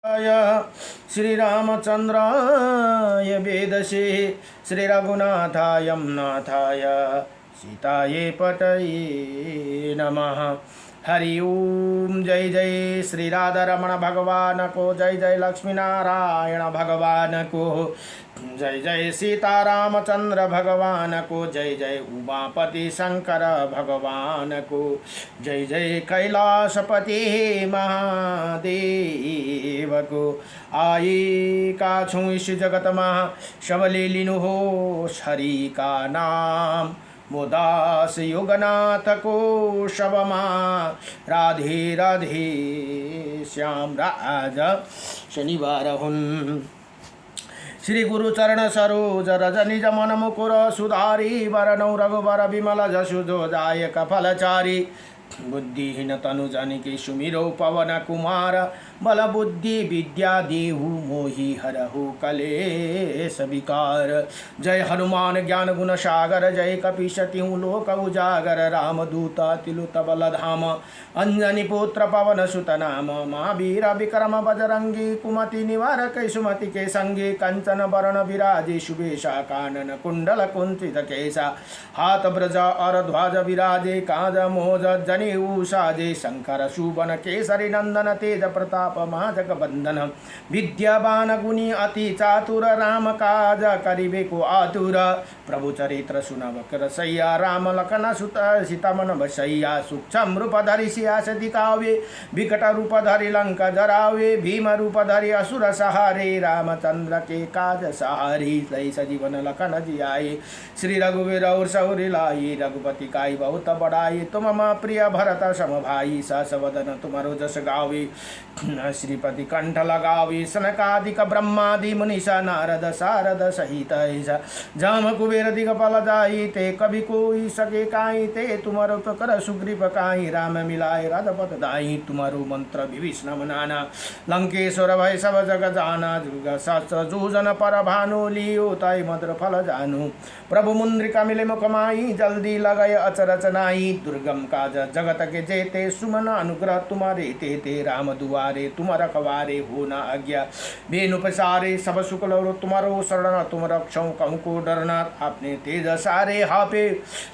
श्रीरामचन्द्राय वेदसे श्रीरघुनाथाय नाथाय सीताये पतये नमः। हरि ओम। जय जय श्री राधा रमण भगवान को, जय जय लक्ष्मी नारायण भगवान को, जय जय सीतारामचंद्र भगवान को, जय जय उमापति शंकर भगवान को, जय जय कैलाशपति महादेव को। आये का छू इस जगत महा सबले लिनु हो हरि का नाम, मोदास युगनाथ को शबमा राधे राधे श्याम राज शनिवार हुन। श्री गुरु चरण सरोज रज निज मन मुकुर सुधारी वरणौ रघुवर विमल जसु जो दायक फलचारी। बुद्धिहीन तनु जानिके सुमिरौ पवन कुमार, बल बुद्धि विद्या देहु मोहि हरहु कलेश विकार। जय हनुमान ज्ञान गुण सागर, जय कपीश तिहु लोक उजागर। रामदूत तिलुत बलधाम, अंजनी पुत्र पवन सुत नाम। महावीर विक्रम बजरंगी, कुमति निवारक सुमति के संगी। कंचन वरण विराजे शुभेशा, कानन कुंडल कुंचित केसा। हाथ ब्रज और ध्वज विराजे, काज मोज जनेऊ साजे। शंकर सुवन केसरी नंदन, तेज प्रताप महाजग बंदन। विद्यावान गुणी अति चातुर, राम काज करिबे को आतुर। प्रभु चरित्र सुनबक रसैया, राम लखन सुत सीता मन बसैया। सूक्ष्म रूप धरि सियास दिखावे, विकट रूप धरि लंका जरावे। भीम रूप धरि असुर सहारे, रामचंद्र के काज सहारे। सही सजीवन लखन जियाए, श्री रघुवीर और सौरि लाई। रघुपति काई बहुत बड़ाई, तुम मम प्रिय भरत सम भाई। सहस वदन तुमरो जस गावे, श्रीपति कंठ लगावे। सनकादिक ब्रह्मादि मुनीसा, नारद सारद सहित ऐसा। जाम कुबेर दिगपाल जाई, ते कभी कोई सके काई। ते तुमरो तो कर सुग्रीव काई, राम मिलाए रघुपत दाई। तुमरो मंत्र विभीषण मनाना, लंकेश्वर भय सब जग जाना। दुर्गा शास्त्र जूझन पर भानु, लियो ताई मधुर फल जानू। प्रभु मुद्रिका मिले मुखमाई, जल्दी लगाए अचरच नाई। दुर्गम काज जगत के जेते, सुमन अनुग्रह तुम्हारे तेते। राम दुआरे तुम रखवारे, हो न आज्ञा बेनु पसारे। सब सुख लो तुम्हारो शरण, तुम रक्षौ कहूँ को डरना। आपने तेज सारे हापे,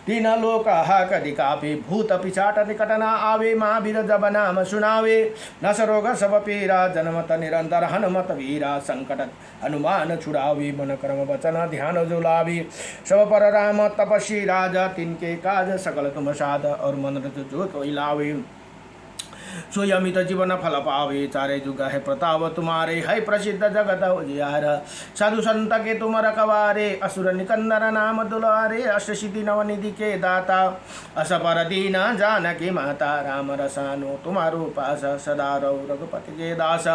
तीन लोक हाक दिकापे। भूत पिछाट निकट न आवे, महावीर जब नाम सुनावे। नस रोग सब पीरा, जन्मत निरंतर हनुमत वीरा। संकट हनुमान छुड़ावे, मन कर्म वचन ध्यान जो लावे। सब पर राम तपस्वी राजा, तिनके काज सकल तुम साध। और मन रच जो कोई लावे, सोई अमित जीवन फल पावे। चारे जुग है प्रताप तुम्हारे, है प्रसिद्ध जगत उजियार। साधु संत के तुम रखवारे, असुर निकंदर नाम दुलारे। अष्टसिद्धि नवनिधि के दाता, अस पर दीन जानकी माता। राम रसानो तुम्हारो पास, सदा रहो रघुपति के दास।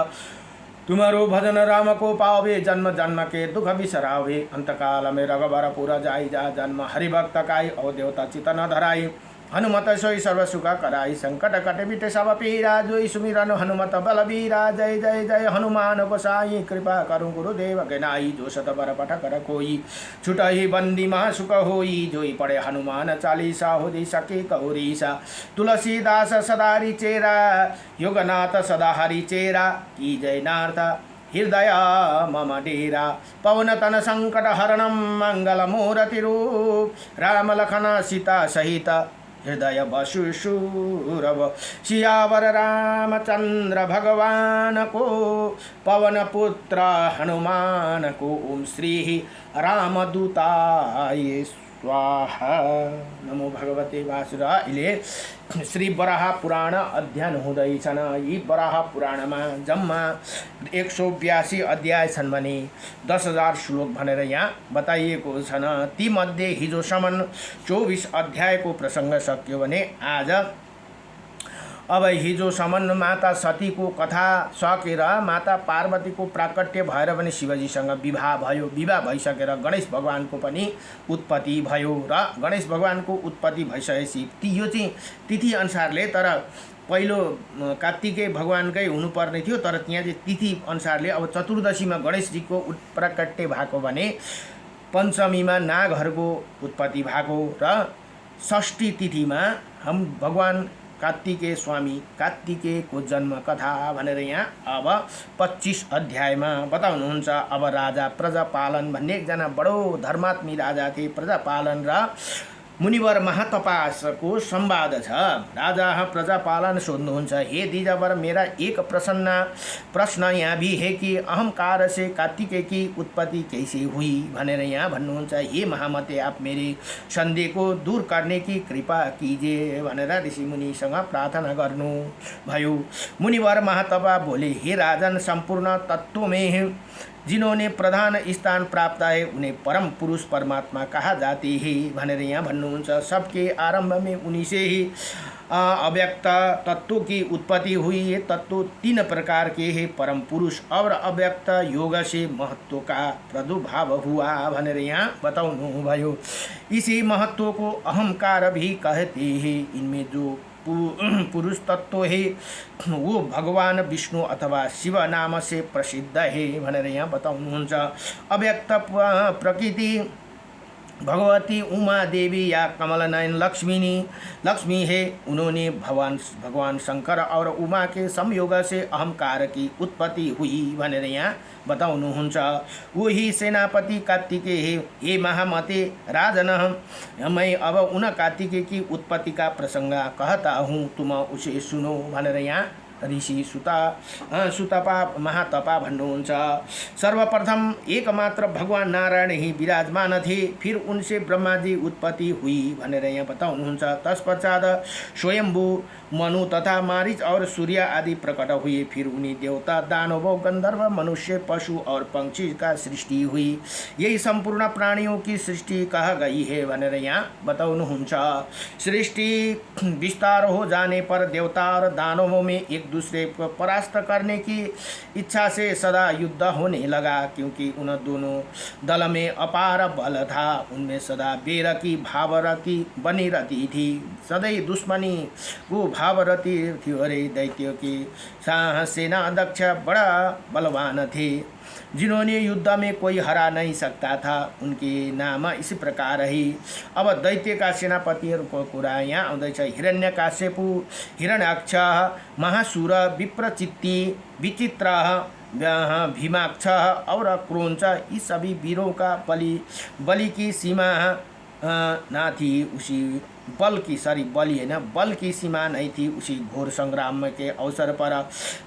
तुम्हारो भजन राम को पावे, जन्म जन्म के दुख बिसरावे। अंतकाल में रघुबर पुर जाई जा, जन्म हरिभक्त काई। और देवता चित न धराई, हनुमत सोई सर्व सुख कराई। संकट कट बिटे सब पीरा, जोई सुमिरन हनुमत बलबीरा। जय जय जय हनुमान गोसाई, कृपा करूँ गुरुदेव के नाई। जो सत बर पठ कर कोई, छुटहि बंदी महा सुख होई। जोई पढ़े हनुमान चालीसा, होदी सके कौरीसा। तुलसीदास सदारी चेरा, युगनाथ सदा हरि चेरा। की जय नाथ हृदय मम डेरा, पवन तन संकट हरणम मंगल मूर्ति रूप। राम लखन सीता सहित, हृदय बसुशूरव। सियावर रामचंद्र भगवान को, पवन पुत्र हनुमान को। ओम श्री रामदूताय स्वाहा। नमो भगवते वासुदेवाय। श्री वराह पुराण अध्ययन हुँदैछन्। यी वराह पुराणमा जम्मा 182 अध्याय छन् भने 10,000 श्लोक भनेर यहाँ बताइएको छन्। तीमध्ये हिजोसम्म 24 अध्यायको प्रसङ्ग सक्यो भने आज अब हिजोसम्म माता सतीको कथा सकेर माता पार्वतीको प्राकट्य भएर पनि शिवजीसँग विवाह भयो। विवाह भइसकेर गणेश भगवानको पनि उत्पत्ति भयो र गणेश भगवानको उत्पत्ति भइसकेपछि यो चाहिँ तिथि अनुसारले, तर पहिलो कार्तिके भगवानकै हुनुपर्ने थियो, तर त्यहाँ चाहिँ तिथि अनुसारले अब चतुर्दशीमा गणेशजीको प्राकट्य भएको भने पञ्चमीमा नागहरूको उत्पत्ति भएको र षष्ठी तिथिमा हम भगवान कार्तिकेय स्वामी कार्तिकेयको जन्म कथा भनेर यहाँ अब 25 अध्यायमा बताउनुहुन्छ। अब राजा प्रजापालन भन्ने एकजना बडो धर्मात्मी राजा थिए। प्रजापालन र मुनिवर महातपासको संवाद छ। राजा प्रजापालन सोध्नुहुन्छ, हे द्विजवर, मेरा एक प्रश्न यहाँ भी है कि अहंकार से कार्तिकेय की उत्पत्ति कैसे हुई भनेर यहाँ भन्नुहुन्छ। हे महामते, आप मेरे संदेह को दूर करने की कृपा कीजिए भनेर ऋषि मुनिसँग प्रार्थना गर्नु भयो। मुनिवर महातपा बोले, हे राजन, संपूर्ण तत्व में जिन्होंने प्रधान स्थान प्राप्त है उन्हें परम पुरुष परमात्मा कहा जाते हैं भनेर यहाँ भन्नुहुन्छ। सबके आरंभ में उन्हीं से ही अव्यक्त तत्व की उत्पत्ति हुई है। तत्व 3 प्रकार के हैं, परम पुरुष और अव्यक्त योग से महत्व का प्रादुर्भाव हुआ भनेर यहाँ बताउनु भयो। इसी महत्व को अहंकार भी कहते हैं। इनमें जो पुरुष तत्व है वो भगवान विष्णु अथवा शिव नाम से प्रसिद्ध है भनेर यहाँ बताउनुहुन्छ। अव्यक्त प्रकृति भगवती उमा देवी या कमल नयन लक्ष्मी है। उन्होंने भगवान शंकर और उमा के संयोग से अहंकार की उत्पत्ति हुई भनेर यहाँ बताउनुहुन्छ। वही सेनापति कार्तिकेय है। हे महामते राजन, मैं अब उन कार्तिकेय की उत्पत्ति का प्रसंग कहता हूँ, तुम उसे सुनो भनेर यहाँ ऋषि सुतपा महातपा भन्नुहुन्छ। सर्वप्रथम एकमात्र भगवान नारायण ही विराजमान थे, फिर उनसे ब्रह्मा जी उत्पत्ति हुई भनेर यहाँ बताउनुहुन्छ। तत्पश्चात स्वयंभू मनु तथा मारीच और सूर्य आदि प्रकट हुए, फिर उन्हीं देवता दानव गंधर्व मनुष्य पशु और पंक्षी का सृष्टि हुई। यही संपूर्ण प्राणियों की सृष्टि कहा गई है भनेर यहाँ बताउनुहुन्छ। सृष्टि विस्तार हो जाने पर देवता और दानवों में एक दूसरे को परास्त करने की इच्छा से सदा युद्ध होने लगा, क्योंकि उन दोनों दल में अपार बल था। उनमें सदा बेरकी भावरती बनी रहती थी, सदैव दुश्मनी को भावरती थी। अरे दैत्यों की सेना अध्यक्ष बड़ा बलवान थे, जिन्होंने युद्ध में कोई हरा नहीं सकता था। उनके नाम इसी प्रकार है। अब दैत्य का सेनापतिहरूको कुरा यहाँ आउँदैछ। हिरण्यकाश्यपु, हिरण्याक्ष, महासुर, विप्रचित्ति, विचित्र, भीमाक्ष और क्रोंच, ये सभी वीरों का बलि की सीमा ना थी। उसी बल की सीमा नहीं थी। उसी घोर संग्राम के अवसर पर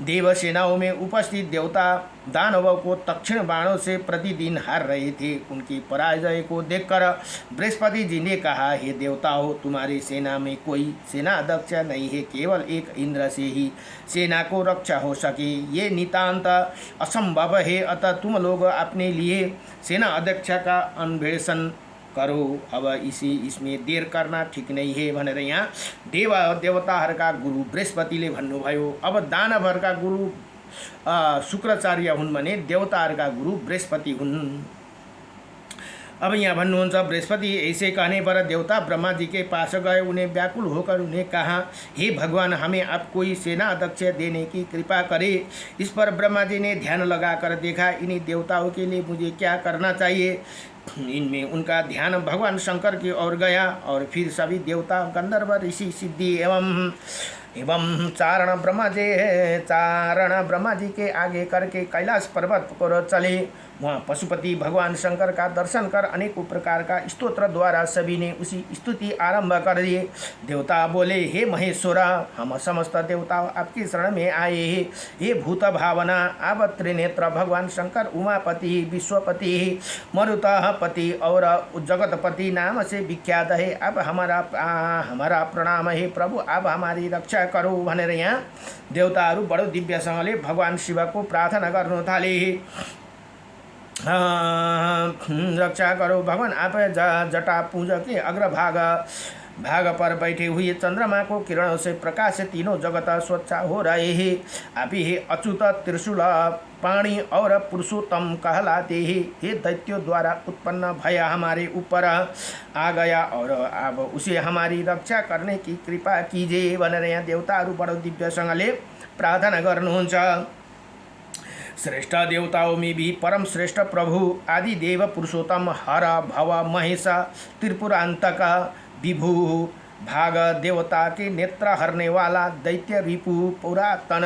देव सेनाओं में उपस्थित देवता दानवों को तीक्ष्ण बाणों से प्रतिदिन हार रहे थे। उनकी पराजय को देखकर बृहस्पति जी ने कहा, हे देवताओं, तुम्हारी सेना में कोई सेना अध्यक्ष नहीं है, केवल एक इंद्र से ही सेना को रक्षा हो सके। ये नितांत असंभव है, अतः तुम लोग अपने लिए सेना अध्यक्ष का अन्वेषण करो। अब इसमें देर करना ठीक नहीं है भनेर यहाँ देवताहरूका गुरु बृहस्पतिले भन्नुभयो। अब दानवहरूका गुरु शुक्राचार्य हुन् भने देवताहरूका गुरु बृहस्पति हुन्। अब यहाँ भन्नुहुन्छ, बृहस्पति ऐसे कहने पर देवता ब्रह्मा जी के पास गए। उन्हें व्याकुल होकर उन्हें कहा, हे भगवान, हमें आप कोई सेना अध्यक्ष देने की कृपा करें। इस पर ब्रह्मा जी ने ध्यान लगाकर देखा, इन्हीं देवताओं के लिए मुझे क्या करना चाहिए। इनमें उनका ध्यान भगवान शंकर की ओर गया और फिर सभी देवता गंधर्व ऋषि सिद्धि एवं चारण ब्रह्मा जी के आगे करके कैलाश पर्वत पर चले। वहाँ पशुपति भगवान शंकर का दर्शन कर अनेकों प्रकार का स्तोत्र द्वारा सभी ने उसी स्तुति आरंभ कर दिए। देवता बोले, हे महेश्वर, हम समस्त देवता आपकी शरण में आए हैं। हे भूत भावना, आप त्रिनेत्र भगवान शंकर उमापति, विश्वपति, मरुतः पति और जगतपति नाम से विख्यात है। अब हमारा प्रणाम है प्रभु, आप हमारी रक्षा करो भनेर यहाँ देवताहरू बडो दिव्यसँगले भगवान शिवको प्रार्थना गर्नु थाले। रक्षा करो भगवान, आप जटा पूज के भाग पर बैठे हुए चंद्रमा को किरणों से प्रकाश से तीनों जगत स्वच्छ हो रहे हैं। आप ही अच्युत, त्रिशूल, पाणी और पुरुषोत्तम कहलाते हैं। हे दैत्यों द्वारा उत्पन्न भय हमारे ऊपर आ गया और अब उसे हमारी रक्षा करने की कृपा कीजिए भनेर यहाँ देवताहरू बडो दिव्यसँगले प्रार्थना गर्नुहुन्छ। श्रेष्ठ देवताओं में भी परम श्रेष्ठ प्रभु आदि देव पुरुषोत्तम हर भव महेश त्रिपुरांतक विभु भाग देवता के नेत्र हरने वाला दैत्य रिपु पुरातन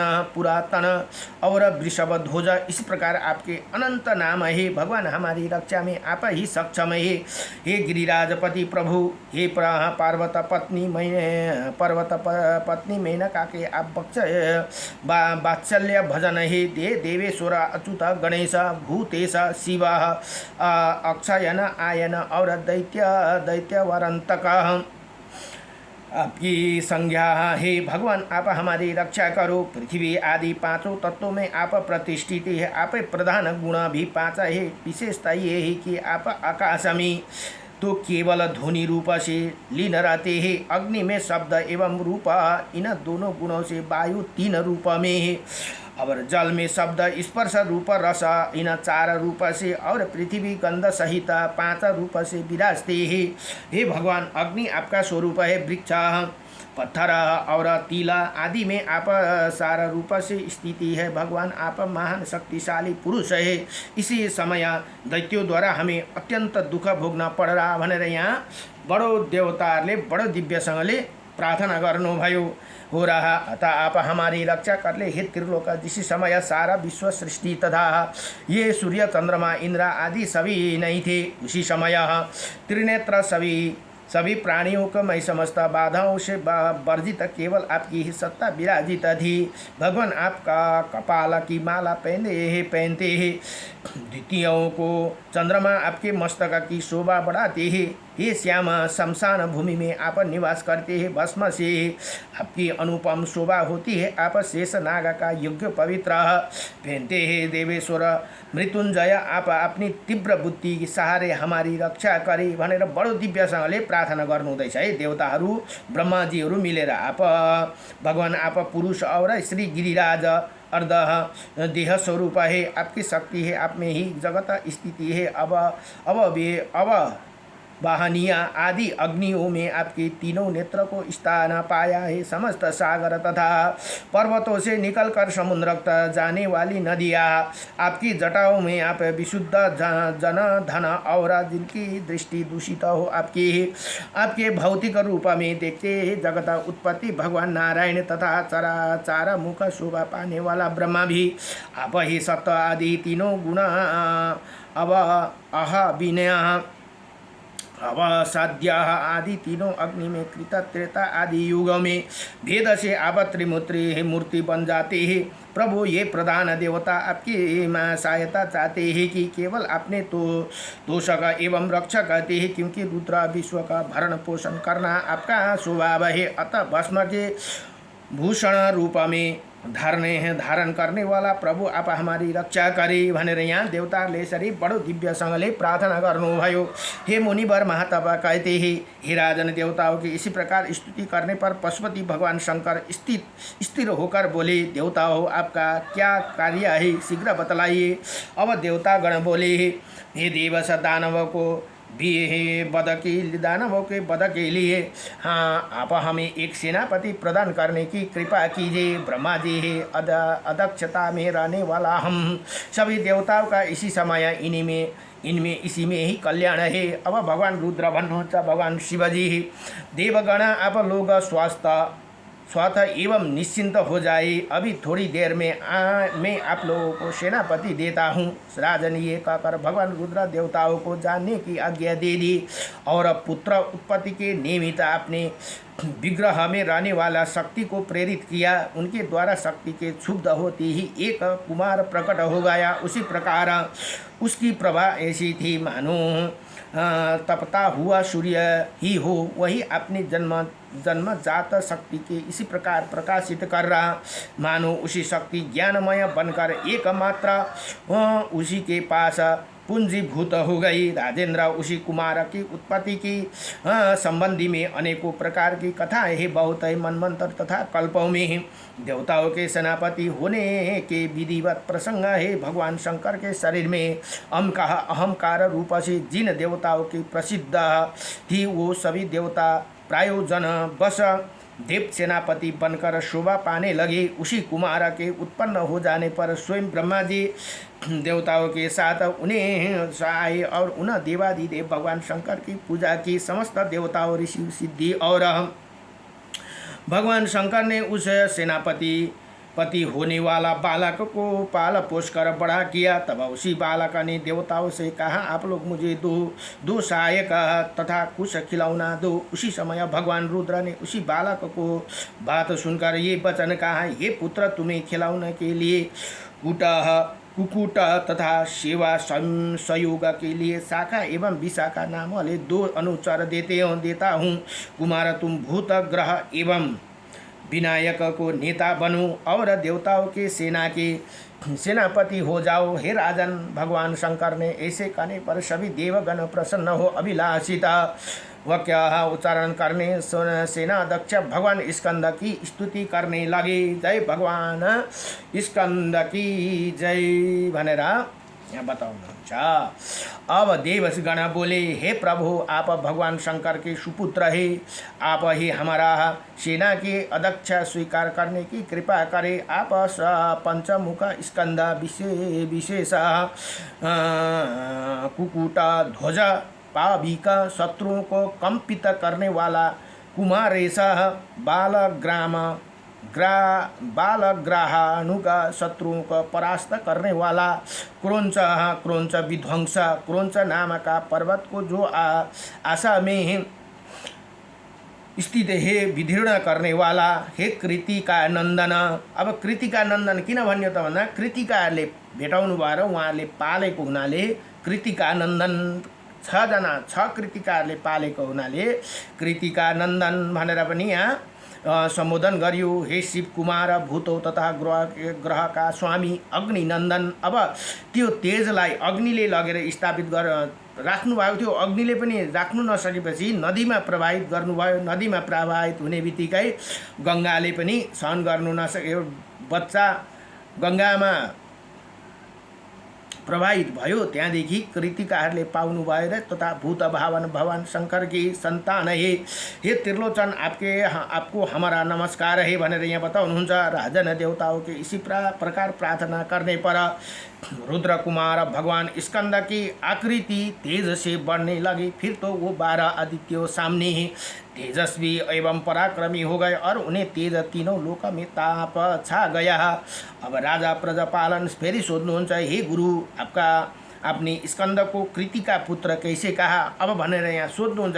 और वृषभ ध्वज, इस प्रकार आपके अनंत नाम है। भगवान हमारी रक्षा में आप ही सक्षम है। हे गिरिराजपति प्रभु, हे पर्वत पत्नी मेनका के आप वात्सल्य भजन हे। देवेश्वर अच्युत गणेश भूतेश शिव अक्षयन आयन और दैत्यवरंतक आपकी संज्ञा हे। भगवान आप हमारी रक्षा करो। पृथ्वी आदि पांचों तत्वों में आप प्रतिष्ठित है। आप प्रधान गुण भी पांच है। विशेषता ये है कि आप आकाश में तो केवल ध्वनि रूप से लीन रहते हैं। अग्नि में शब्द एवं रूप, इन दोनों गुणों से वायु तीन रूप में है। और जल में शब्द स्पर्श रूप रस, इन चार रूप से, और पृथ्वी गंध सहित पांच रूप से विराजते हैं। हे भगवान, अग्नि आपका स्वरूप है। वृक्ष पत्थर और तिला आदि में आप सारा रूप से स्थिति है। भगवान आप महान शक्तिशाली पुरुष है। इसी समय दैत्यों द्वारा हमें अत्यंत दुख भोग्न पड़ रहा भनेर यहाँ बडो देवताहरूले बडो दिव्यसँगले प्रार्थना गर्नुभयो हो रहा। अतः आप हमारी रक्षा कर ले हे त्रिलोक। जिस समय सारा विश्व सृष्टि तथा ये सूर्य चंद्रमा इंद्र आदि सभी नहीं थे, उसी समय त्रिनेत्र सभी प्राणियों को मैं समस्त बाधाओं से वर्जित केवल आपकी ही सत्ता विराजित थी। भगवान आपका कपाल की माला पहनते हैं। द्वितीयों को चंद्रमा आपके मस्तक की शोभा बढ़ाते हैं। ये श्याम शमशान भूमि में आप निवास करते हैं। भस्म से आपकी अनुपम शोभा होती है। आप शेष नाग का योग्य पवित्र पहनते हैं। देवेश्वर मृत्युंजय आप अपनी तीव्र बुद्धि के सहारे हमारी रक्षा करे भनेर बडो दिव्यसँगले प्रार्थना गर्नुहुँदैछ है। देवताहरू ब्रह्माजीहरू मिलेर आप भगवान आप पुरुष और श्री गिरिराज अर्ध देह स्वरूप है। आपकी शक्ति है, आप में ही जगत स्थिति है। अब वाहनिया आदि अग्नियों में आपके तीनों नेत्र को स्थान पाया है। समस्त सागर तथा पर्वतों से निकलकर समुद्र तक जाने वाली नदियाँ आपकी जटाओं में आप विशुद्ध जन धन और जिनकी दृष्टि दूषित हो आपके भौतिक रूप में देखते हैं। जगत उत्पत्ति भगवान नारायण तथा चराचर मुख शोभा पाने वाला ब्रह्मा भी आप ही सत्य आदि तीनों गुण अब विनय अवसाध्य आदि तीनों अग्नि में कृत त्रेता आदि युगों में भेद से आप त्रिमूर्ति मूर्ति बन जाते हैं। प्रभु ये प्रधान देवता आपकी सहायता चाहते हैं कि केवल अपने तो तोषक एवं रक्षक कहते हैं, क्योंकि रुद्र विश्व का भरण पोषण करना आपका स्वभाव है। अतः भस्म के भूषण रूप में धारण करने वाला प्रभु आप हमारी रक्षा करे भनेर यहाँ देवताहरूले यसरी बडो दिव्यसँगले प्रार्थना गर्नुभयो। हे मुनिवर महातप कहते हैं, हे राजन देवताओं की इसी प्रकार स्तुति करने पर पशुपति भगवान शंकर स्थिर होकर बोले, देवताओं आपका क्या कार्य है, शीघ्र बतलाइए। अब देवतागण बोले, हे देवस दानवों के वध के लिए हाँ आप हमें एक सेनापति प्रदान करने की कृपा कीजिए। ब्रह्मा जी है अध्यक्षता में रहने वाला हम सभी देवताओं का इसी समय इनमें इसी में ही कल्याण है। अब भगवान रुद्र भन्नुहुन्छ, भगवान शिवजी ही देवगण आप लोग स्वाथ एवं निश्चिंत हो जाए। अभी थोड़ी देर में मैं आप लोगों को सेनापति देता हूँ। राजन ये कहकर भगवान रुद्र देवताओं को जाने की आज्ञा दे दी और पुत्र उत्पत्ति के निमित्त अपने विग्रह में रहने वाला शक्ति को प्रेरित किया। उनके द्वारा शक्ति के क्षुब्ध होते ही एक कुमार प्रकट हो गया। उसी प्रकार उसकी प्रभा ऐसी थी मानो तपता हुआ सूर्य ही हो। वही अपनी जन्मजात शक्ति के इसी प्रकार प्रकाशित कर रहा, मानो उसी शक्ति ज्ञानमय बनकर एकमात्र उसी के पास पूंजीभूत हो गई। राजेंद्र उसी कुमार की उत्पत्ति की संबंधी में अनेकों प्रकार की कथाएं हैं। बहुत ही मनमंत्र तथा कल्पों में देवताओं के सेनापति होने के विधिवत प्रसंग है। भगवान शंकर के शरीर में अहंकार रूप से जिन देवताओं की प्रसिद्ध थी वो सभी देवता प्रायोजन बस देव सेनापति बनकर शोभा पाने लगे। उसी कुमार के उत्पन्न हो जाने पर स्वयं ब्रह्मा जी देवताओं के साथ उन्हें आए और उन देवादिदेव भगवान शंकर की पूजा की। समस्त देवताओं ऋषि सिद्धि और भगवान शंकर ने उस पति होने वाला बालक को पाल पोष कर बड़ा किया। तब उसी बालक ने देवताओं से कहा, आप लोग मुझे दो सहायक तथा कुछ खिलौना दो। उसी समय भगवान रुद्र ने उसी बालक को बात सुनकर ये वचन कहा, ये पुत्र तुम्हें खिलौने के लिए कुकुट तथा सेवा संयोग के लिए शाखा एवं विशाखा नाम वाले 2 अनुचर देता हूँ। कुमार तुम भूत ग्रह एवं विनायक को नेता बनो और देवताओं के सेनापति हो जाओ। हे राजन, भगवान शंकर ने ऐसे कहने पर सभी देवगण प्रसन्न हो अभिलाषिता वाक्य उच्चारण करने सेनाध्यक्ष भगवान स्कंद की स्तुति करने लगे। जय भगवान स्कंद की जय भनेर यहाँ बताउनुहुन्छ। अब देवगण बोले, हे प्रभु, आप भगवान शंकर के सुपुत्र है, आप ही हमारा सेना के अध्यक्ष स्वीकार करने की कृपा करें। आप पंचमुख स्कंद विशेष कुकुट ध्वज पाविक शत्रुओं को कंपित करने वाला कुमारेश बालग्राहानुका शत्रुओं को परास्त करने वाला क्रोंच विध्वंस क्रोंच नाम का पर्वत को जो आशा में स्थित है विदीर्ण करने वाला, हे कृतिका नन्दन। अब कृतिका नन्दन किन भन्यो त भन्दा कृतिकाले भेटाउनु भएर उहाँले पालेको हुनाले कृतिका नन्दन 6 जना 6 कृतिकाहरूले पालेको हुनाले कृतिका नन्दन भनेर पनि यहाँ सम्बोधन गरियो। हे शिव कुमार, भूतौ तथा ग्रहका स्वामी अग्नि नन्दन। अब त्यो तेजलाई अग्निले लगेर स्थापित राख्नुभएको थियो। अग्निले पनि राख्नु नसकेपछि नदीमा प्रवाहित गर्नुभयो। नदीमा प्रवाहित हुने बित्तिकै गङ्गाले पनि सहन गर्नु नसक्यो। बच्चा गङ्गामा प्रभावित भयो। त्यहाँदेखि कृतिकाहरूले पाउनु भयो र तथा भूत भावन भगवान शंकर की संतान है। हे त्रिलोचन, आपको हमारा नमस्कार है भनेर यहाँ बताउनुहुन्छ। राजन देवताओं के इसी प्रकार प्रार्थना करने पर रुद्र कुमार भगवान स्कंद की आकृति तेज से बढ़ने लगी। फिर तो वो 12 आदित्यों सामने ही तेजस्वी एवं पराक्रमी हो गए और उन्हें तेज तीनों लोक में ताप छा गया। अब राजा प्रजापालन फेरि सोध्नुहुन्छ, हे गुरु, आपने स्कंद को कृतिका पुत्र कैसे कहा? अब भनेर यहाँ सोध्नुहुन्छ।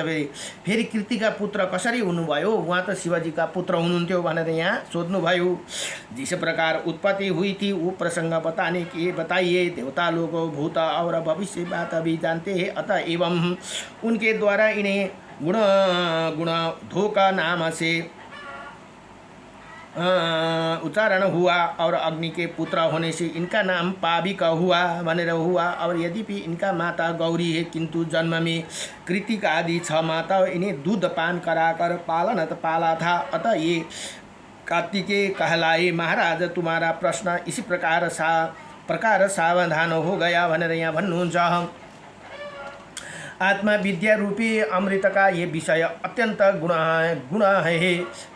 फेरि कृतिका पुत्र कसरी हुनुभयो? उहाँ त शिवजी का पुत्र हुनुहुन्थ्यो भनेर यहाँ सोध्नुभयो। जिस प्रकार उत्पत्ति हुई थी वो प्रसंग बताइए। देवता लोग भूत और भविष्य बात भी जानते हैं, अतः एवं उनके द्वारा इन्हें गुण धोका नाम से उच्चारण हुआ और अग्नि के पुत्र होने से इनका नाम पाविक हुआ भनेर हुआ। और यद्यपि इनका माता गौरी है, किंतु जन्म में कृतिका आदि 6 माता इन्हें दूध पान कराकर पाला था, अतः ये कार्तिकेय कहलाए। महाराज, तुम्हारा प्रश्न इसी प्रकार सावधान हो गया भनेर यहाँ भन्नुहुन्छ। आत्मा विद्या रूपी अमृत का ये विषय अत्यंत गुण है।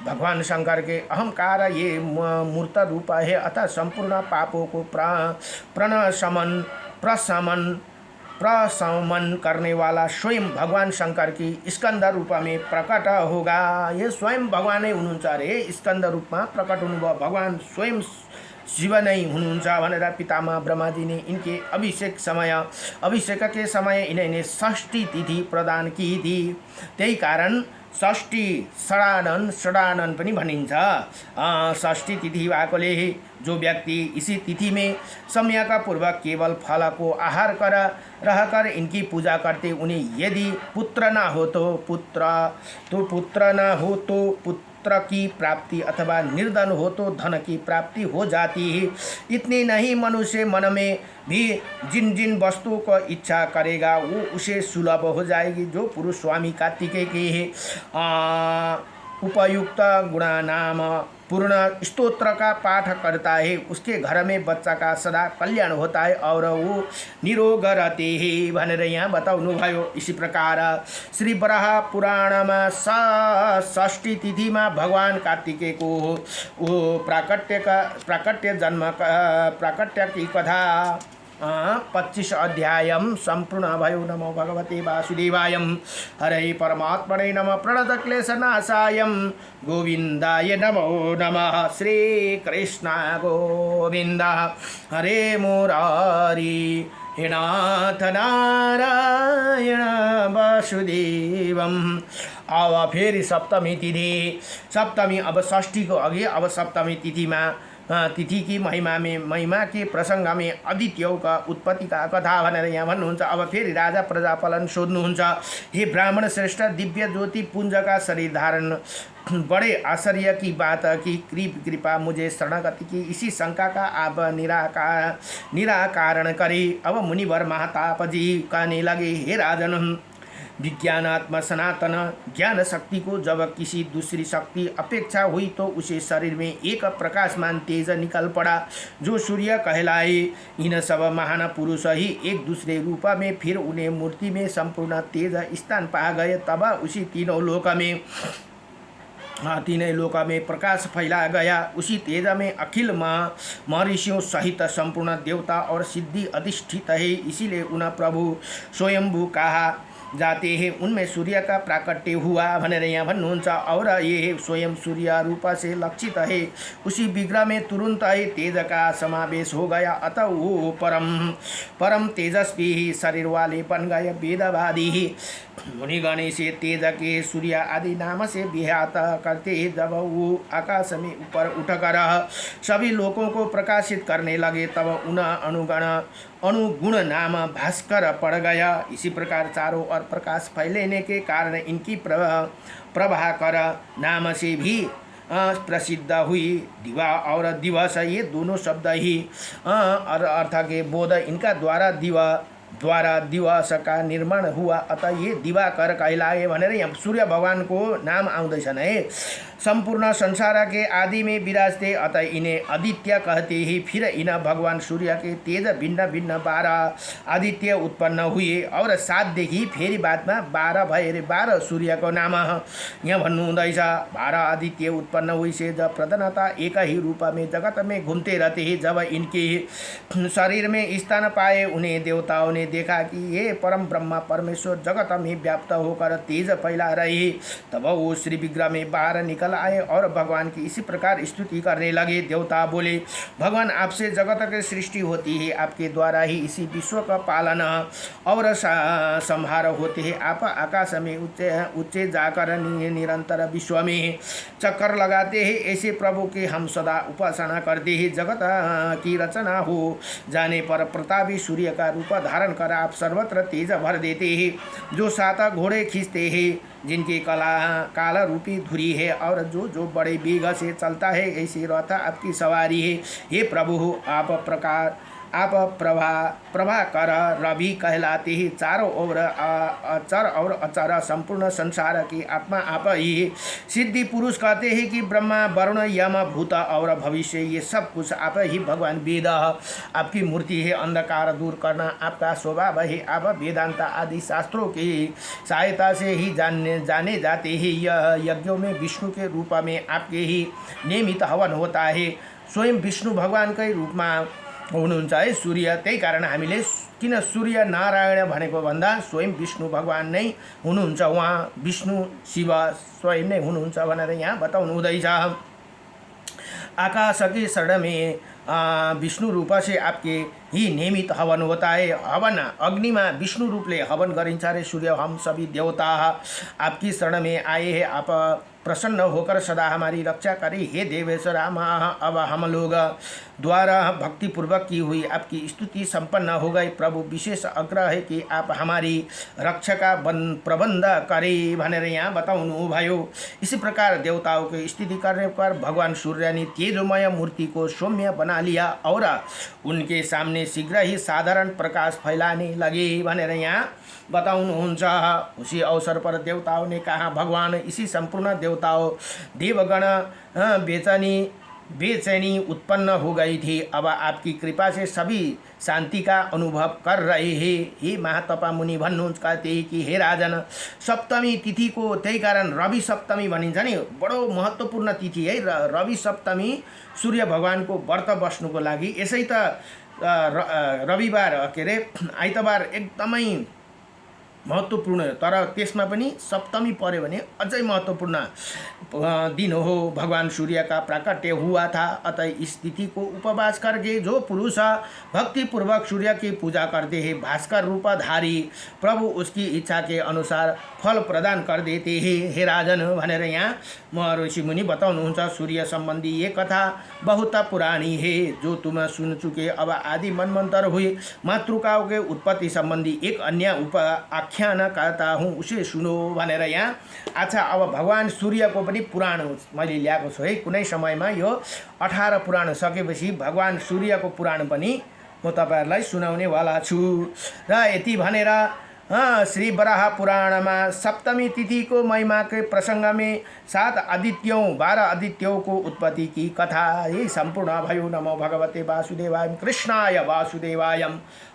भगवान शंकर के अहंकार ये मूर्त रूप है, अतः संपूर्ण पापों को प्रशमन करने वाला स्वयं भगवान शंकर की स्कंद रूप में प्रकट होगा। ये स्वयं भगवान हुनुहुन्छ रे, स्कंद रूप में प्रकट हुनुभयो। भगवान स्वयं शिव नहीं हुनुहुन्छ भनेर पितामह ब्रह्माजी ने इनके अभिषेक के समय इन्हें षष्ठी तिथि प्रदान की थी। त्यही कारण षष्ठी षडानन पनि भनिन्छ। षष्ठी तिथि भएकोले जो व्यक्ति इसी तिथि में समय का पूर्वक केवल फल को आहार कर रहकर इनकी पूजा करते, उन्हें यदि पुत्र न हो तो पुत्र की प्राप्ति अथवा निर्धन हो तो धन की प्राप्ति हो जाती है। इतनी नहीं, मनुष्य मन में भी जिन वस्तुओं को इच्छा करेगा वो उसे सुलभ हो जाएगी। जो पुरुष स्वामी कार्तिकेय के उपयुक्त गुणा नाम पूर्ण स्तोत्र का पाठ करता है, उसके घर में बच्चा का सदा कल्याण होता है और वो निरोग रहते हैं भनेर यहाँ बताउनु भयो। इसी प्रकार श्री वराह पुराण में षष्ठी तिथि में भगवान कार्तिकेय को वो प्राकट्य की कथा 25 अध्यायम संपूर्ण भयो। नमो भगवते वासुदेवाय। हरे परमात्मने नमः। प्रणतक्लेशनाशाय गोविन्दाय नमो नमः। श्रीकृष्ण गोविन्द। हरे मुरारी हे नाथ नारायण वासुदेवम। अब फेरि सप्तमी तिथि। सप्तमी अब षष्ठीको अघि अब सप्तमी तिथिमा तिथि की महिमा के प्रसंग में आदित्यों का उत्पत्ति का कथा भनेर यहाँ भन्नुहुन्छ। अब फेरि राजा प्रजापलन सोध्नुहुन्छ, हे ब्राह्मण श्रेष्ठ, दिव्य ज्योति पुंज का शरीर धारण बड़े आश्चर्य की बात की कृपा मुझे शरणागति की इसी शंका का आप निराकरण करे। अब मुनिवर महाताप जी कहने लगे, हे राजन, विज्ञानात्मा सनातन ज्ञान शक्ति को जब किसी दूसरी शक्ति अपेक्षा हुई तो उसे शरीर में एक प्रकाशमान तेज निकल पड़ा जो सूर्य कहलाए। इन सब महान पुरुष ही एक दूसरे रूप में फिर उन्हें मूर्ति में संपूर्ण तेज स्थान पा गए। तब उसी तीनों लोक में प्रकाश फैला गया। उसी तेज में अखिल महर्षियों सहित संपूर्ण देवता और सिद्धि अधिष्ठित है। इसीलिए उन प्रभु स्वयंभू कहा जाते हैं। उनमें सूर्य का प्राकट्य हुआ भनेर यहाँ भन्नुहुन्छ। और ये स्वयं सूर्य रूप से लक्षित है। उसी विग्रह में तुरंत ही तेज का समावेश हो गया। अतः वो परम तेजस्वी शरीर वाले बन गए। वेदवादी मुनिगण से तेज के सूर्य आदि नाम से विख्यात करते हैं। जब वो आकाश में ऊपर उठकर सभी लोगों को प्रकाशित करने लगे तब उन अनुगुण नाम भास्कर पड़ गया। इसी प्रकार चारों ओर प्रकाश फैलने के कारण इनकी प्रभाकर नाम से भी प्रसिद्ध हुई। दिवा और दिवस ये दोनों शब्द ही अर्थ के बोध इनका द्वारा दिवस का निर्माण हुआ। अतः ये दिवाकर कहलाए भनेर यहाँ सूर्य भगवान को नाम आउँदैछन् है। संपूर्ण संसार के आदि में विराजते अतः इन्हें आदित्य कहते हैं। फिर इन भगवान सूर्य के तेज भिन्न भिन्न 12 आदित्य उत्पन्न हुए और 7 देखि फेरि बादमा 12 भएर 12 सूर्य को नाम यहाँ भन्नुहुँदैछ। 12 आदित्य उत्पन्न हुए से जब प्रधानता एक ही रूप में जगत में घूमते रहते हैं। जब इनके शरीर में स्थान पाए उन्हें देवताओं ने देखा कि ये परम ब्रह्मा परमेश्वर जगत में व्याप्त होकर तेज फैला रहे। तब वो श्री विग्रह में बाहर निकल आए और भगवान की इसी प्रकार स्तुति करने लगे। देवता बोले, भगवान आपसे जगत की सृष्टि होती है, आपके द्वारा ही इसी विश्व का पालन और संहार होते हैं। आप आकाश में ऊंचे जाकर निरंतर विश्व में चक्कर लगाते हैं। ऐसे प्रभु की हम सदा उपासना करते हैं। जगत की रचना हो जाने पर प्रतापी सूर्य का रूप धारण कर आप सर्वत्र तेज भर देते हैं। जो 7 घोड़े खींचते हैं जिनकी काला रूपी धुरी है और जो बड़े वेग से चलता है ऐसी रथ आपकी सवारी है। हे प्रभु, आप प्रभाकर रवि कहलाते हैं। चारों ओर अचर और अचर संपूर्ण संसार की आत्मा आप ही। सिद्धि पुरुष कहते हैं कि ब्रह्मा वरुण यम भूत और भविष्य ये सब कुछ आप ही भगवान वेद आपकी मूर्ति है। अंधकार दूर करना आपका स्वभाव है। आप वेदांत आदि शास्त्रों की सहायता से ही जाने जाते हैं। यह यज्ञों में विष्णु के रूप में आपके ही नियमित हवन होता है। स्वयं विष्णु भगवान के रूप में हुनुहुन्छ है सूर्य। त्यही कारण हामीले किन सूर्य नारायण भनेको भन्दा स्वयं विष्णु भगवान नै हुनुहुन्छ। उहाँ विष्णु शिव स्वयं नै हुनुहुन्छ भनेर यहाँ बताउनु हुँदैछ। आकाश के शरण में विष्णु रूप से आपके ही नियमित हवन होता है। हवन अग्नि में विष्णु रूप ले हवन गरिन्छ रे। सूर्य हम सभी देवता आपकी शरण में आए हैं। आप प्रसन्न होकर सदा हमारी रक्षा करें। हे देवेश्वर, अब हम लोग द्वारा भक्ति पूर्वक की हुई आपकी स्तुति संपन्न हो गई। प्रभु विशेष आग्रह है कि आप हमारी रक्षा का प्रबंध करें भनेर यहाँ बताउनु भयो। इसी प्रकार देवताओं की स्तुति करने पर भगवान सूर्य ने तेजोमय मूर्ति को सौम्य बना लिया और उनके सामने शीघ्र ही साधारण प्रकाश फैलाने लगे भनेर यहाँ बताउनुहुन्छ। उसी अवसर पर देवताओं ने कहा, भगवान इसी संपूर्ण देवताओं देवगण बेचैनी उत्पन्न हो गई थी। अब आपकी कृपा से सभी शांति का अनुभव कर रहे हैं। हे महातपा मुनि भन्नुहुन्छ कहते कि हे राजन, सप्तमी तिथि को त्यही कारण रवि सप्तमी भनिन्छ नि, बडो महत्त्वपूर्ण तिथि है। रवि सप्तमी सूर्य भगवान को व्रत बस्नुको लागि। यसै त रविबार के अरे आइतबार एकदमै महत्त्वपूर्ण तर त्यसमा पनि सप्तमी पर्यो भने अझै महत्त्वपूर्ण दिन हो। भगवान सूर्य का प्राकट्य हुआ था, अतः इस तिथि को उपवास करके जो पुरुष भक्ति पूर्वक सूर्य की पूजा करते हैं, भास्कर रूपधारी प्रभु उसकी इच्छा के अनुसार फल प्रदान कर देते हैं। हे राजन भनेर यहाँ म ऋषि मुनि बताउनुहुन्छ, सूर्य सम्बन्धी ये कथा बहुत पुरानी है जो तुम सुन चुके। अब आदि मनमंत्र हुए मातृकाओं के उत्पत्ति संबंधी एक अन्य आख्यान कहता हूँ, उसे सुनो भनेर यहाँ। अच्छा, अब भगवान सूर्यको पनि पुराण मैले ल्याएको छु है। कुनै समयमा यो 18 पुराण सकेपछि भगवान सूर्यको पुराण पनि म तपाईहरुलाई सुनाउने वाला छु। र यति भनेर श्री वराह पुराण में सप्तमी तिथि को महिमा के प्रसंग में 7 आदित्यों 12 आदित्यों को उत्पत्ति की कथा ये संपूर्ण भयो। नमो भगवते वासुदेवाय कृष्णाय वासुदेवाय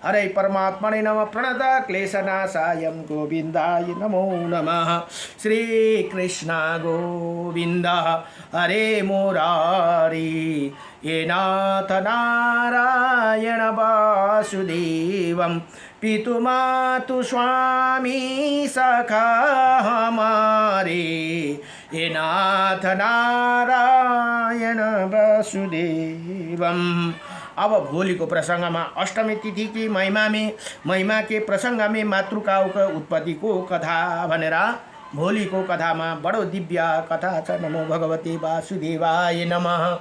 हरे परमात्मने नमः प्रणत क्लेशनाशाय गोविंदाय नमो नमः। श्री कृष्ण गोविंद हरे मुरारी ये नाथ नारायण वासुदेवं पितु मातु स्वामी सखा हमारे ये नाथ नारायण वासुदेवम। अब भोलि को प्रसंग में अष्टमी तिथि की महिमा के प्रसंग में मातृकाओं का उत्पत्ति को कथा भनेर भोलि को कथा में बड़ो दिव्य कथा छ। नमो भगवते वासुदेवाय नमः।